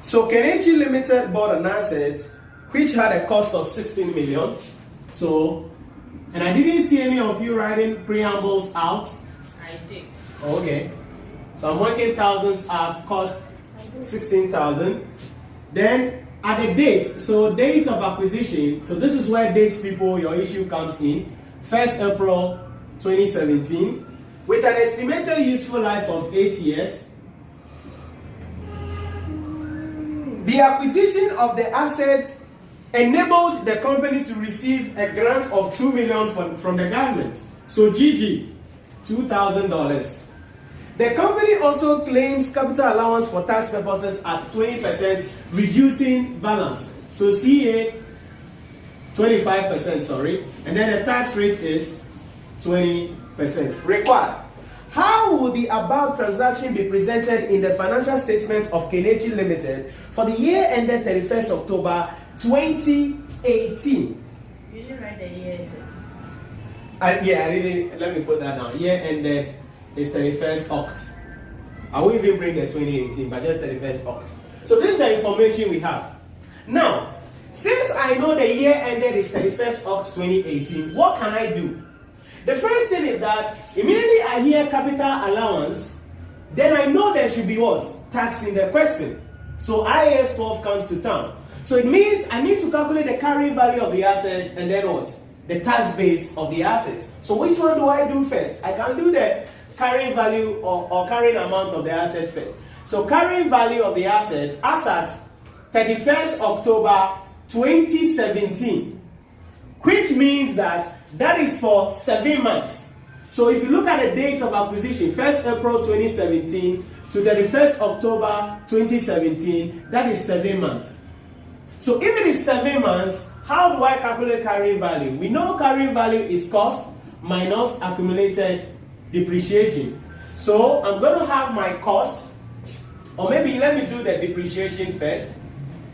So Kenichi Limited bought an asset which had a cost of 16 million. So, and I didn't see any of you writing preambles out. I did. Okay. So I'm working thousands up, cost 16,000. Then at the date, so date of acquisition, so this is where date people, your issue comes in. 1st April 2017, with an estimated useful life of 8 years. The acquisition of the asset enabled the company to receive a grant of $2 million from the government. So GG, $2,000. The company also claims capital allowance for tax purposes at 20%, reducing balance. So CA, 25%, sorry. And then the tax rate is 20%. Required. How will the above transaction be presented in the financial statement of Kenichi Limited for the year ended 31st October 2018? You didn't write the year. I didn't. Let me put that down. Year ended is 31st Oct. I won't even bring the 2018, but just 31st Oct. So this is the information we have. Now, since I know the year ended is 31st Oct 2018, what can I do? The first thing is that immediately I hear capital allowance, then I know there should be what? Tax in the question. So IAS 12 comes to town. So it means I need to calculate the carrying value of the asset and then what? The tax base of the asset. So which one do I do first? I can do the carrying value or carrying amount of the asset first. So carrying value of the asset as at 31st October 2017, which means that is for 7 months. So if you look at the date of acquisition, 1st April 2017 to 31st October 2017, that is 7 months. So if it is 7 months, how do I calculate carrying value? We know carrying value is cost minus accumulated depreciation. So I'm going to have my cost, or maybe let me do the depreciation first.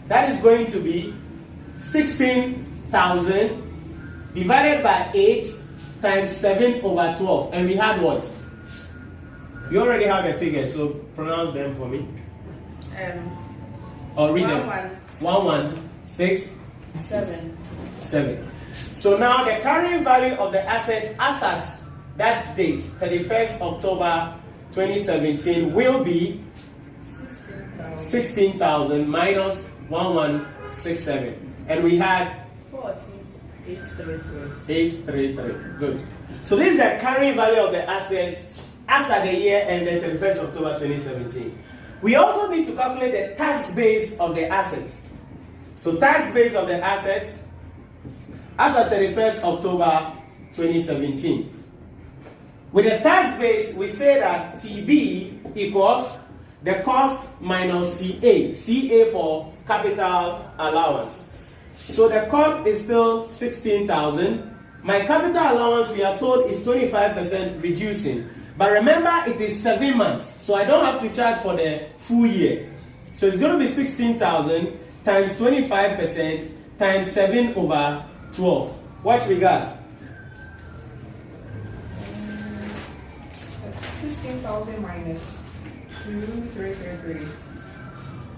That is going to be 16,000 divided by 8 times 7 over 12. And we had what? You already have a figure, so pronounce them for me. Or read them. 11677. So now the carrying value of the asset as at that date, 31st October 2017, will be 16,000 minus 1167. And we had 833. Good. So this is the carrying value of the asset as at the year ended 31st October 2017. We also need to calculate the tax base of the asset. So tax base of the asset as at 31st October 2017. With the tax base, we say that TB equals the cost minus CA. CA for capital allowance. So the cost is still 16,000. My capital allowance, we are told, is 25% reducing. But remember, it is 7 months. So I don't have to charge for the full year. So it's going to be 16,000 times 25% times 7 over 12. What we got? 16,000 minus 2333.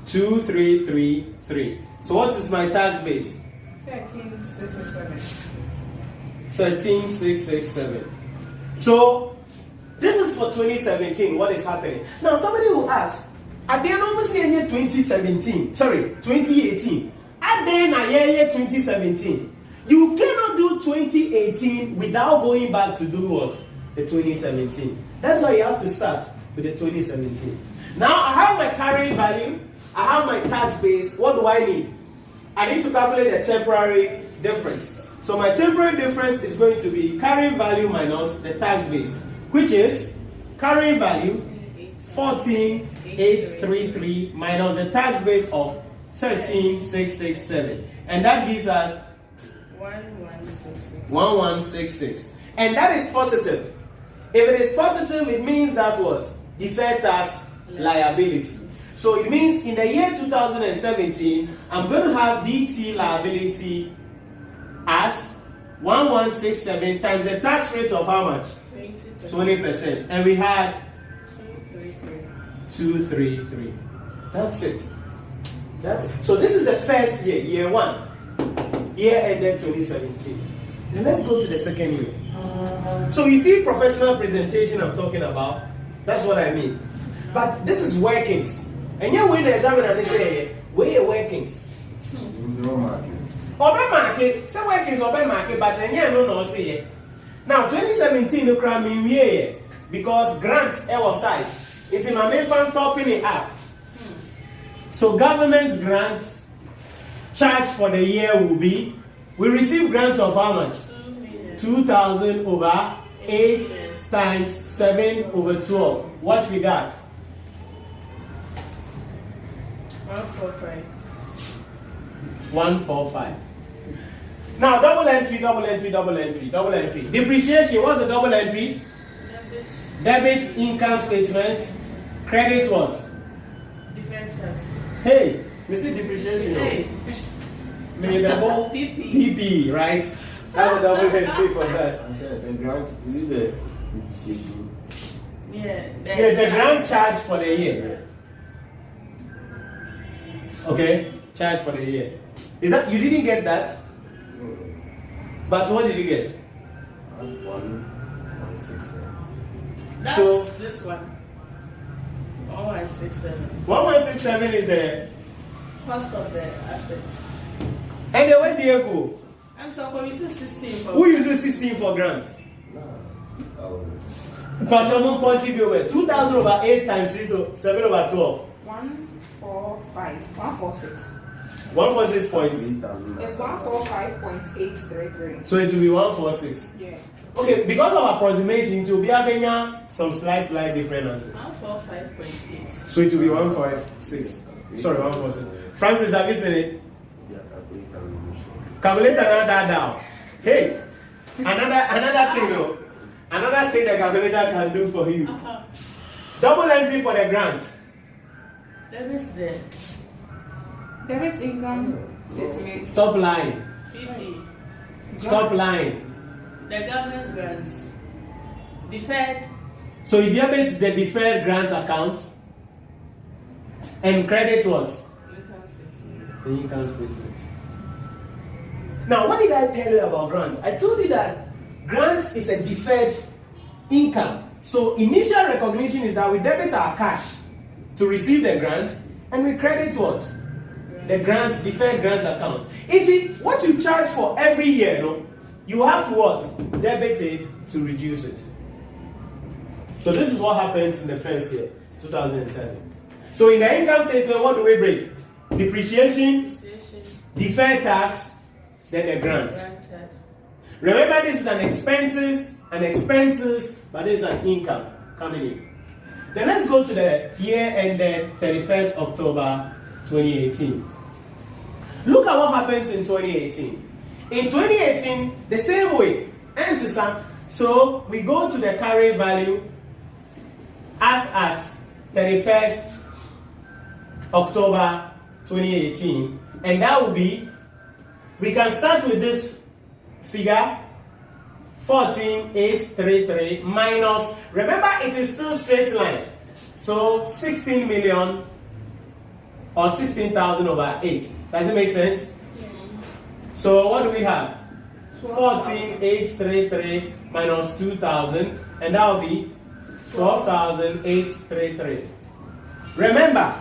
2333. So what is my tax base? 13,667. 13,667. So this is for 2017. What is happening? Now somebody will ask, are they almost here 2017? Sorry, 2018. Are they now here 2017? You cannot do 2018 without going back to do what? The 2017. That's why you have to start with the 2017. Now I have my carrying value. I have my tax base. What do I need? I need to calculate the temporary difference. So my temporary difference is going to be carrying value minus the tax base, which is carrying value 14,833 minus the tax base of 13,667. And that gives us 1166. And that is positive. If it is positive, it means that what? Deferred tax liability. So it means in the year 2017, I'm going to have DT liability as 1167 times the tax rate of how much? 20%. And we had 233. That's it. So this is the first year, year 1. Year ended 2017. Then let's go to the second year. So you see professional presentation I'm talking about. That's what I mean. But this is workings. And yeah, when the examiner they say, where are workings? No market. Obe market, some workings obe market, but yeah, no say. Now 2017 no cram in here because grants was side. It's in my main fan topping it up. So government grant charge for the year will be, we receive grant of how much? 2,000 over 8 times 7 over 12. What we got? 145. 145. Now double entry, double entry, double entry, double entry. Depreciation, what's the double entry? Debit income statement. Credit what? Deferred tax. Hey, this is depreciation. Hey. May the whole PP, right? That's a double entry for that. I said the grant is it the depreciation? Yeah. Yeah, the grant charge for the year. Okay, charge for the year. Is that you didn't get that? But what did you get? 167. That's So- this one. 1167. 1167 is the Cost of the assets. and then where do you go? I'm sorry, you said 16 for. Who uses 16 for grant? But someone punch it over 2,000 over 8 times 6 so 7 over 12. 145. 146. 146 points. It's 145.833. So it will be 146. Yeah. Okay, because of approximation, it will be having some slight different answers. 145.8. So it will be 156. Sorry, 146. Francis, have you seen it? Calculator now that down. Hey, another thing though. Another thing the calculator can do for you. Double entry for the grant. Debit's there. Debit income statement. Stop lying. PP. Stop lying. The government grants. Deferred. So you debit the deferred grant account and credit what? Income statement. The income statement. Now, what did I tell you about grant? I told you that grant is a deferred income. So initial recognition is that we debit our cash to receive the grant and we credit what? The grant, deferred grant account. It is what you charge for every year, no? You have to what? Debit it to reduce it. So this is what happens in the first year, 2007. So in the income statement, what do we break? Depreciation, Depreciation. deferred tax, then the grant. Grant charge. Remember, this is an expenses, but this is an income coming in. Then let's go to the year ended 31st October 2018. Look at what happens in 2018. In 2018, the same way. So we go to the carrying value as at 31st October 2018, and that will be, we can start with this figure 14,833 minus, remember it is still straight line, so 16 million or 16,000 over 8. Does it make sense? So what do we have? 14,833 minus 2,000, and that will be 12,833. Remember,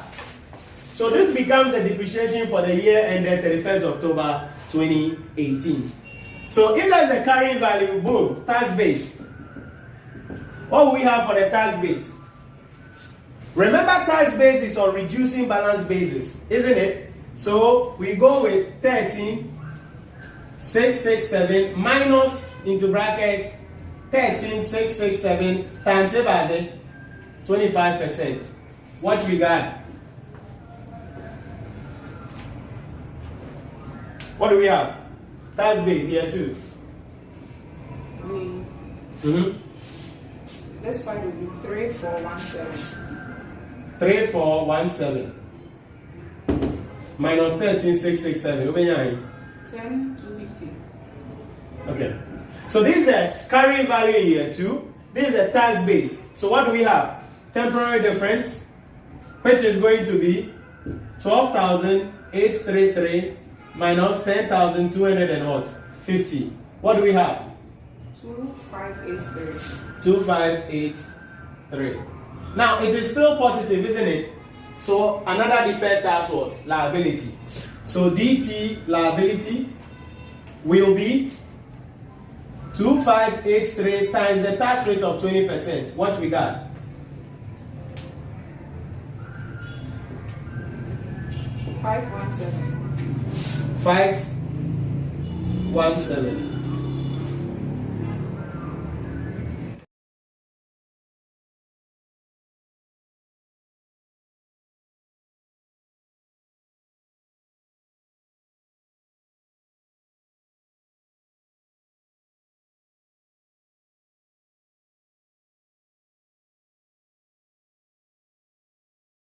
so this becomes the depreciation for the year ended 31st October 2018. So if there is a carrying value, boom, tax base. What will we have for the tax base? Remember, tax base is on reducing balance basis, isn't it? So we go with 13,667 minus into bracket 13,667 times 25%. What we got? What do we have? Tax base here too. This side will be 3417. 3417 minus 13,667. 10,250. Okay. So this is the carrying value in year 2. This is the tax base. So what do we have? Temporary difference, which is going to be 12,833 minus 10,250. What do we have? 2583. 2583. Now it is still positive, isn't it? So another deferred tax what? Liability. So DT liability will be 2583 times the tax rate of 20%. What we got? 517. 517.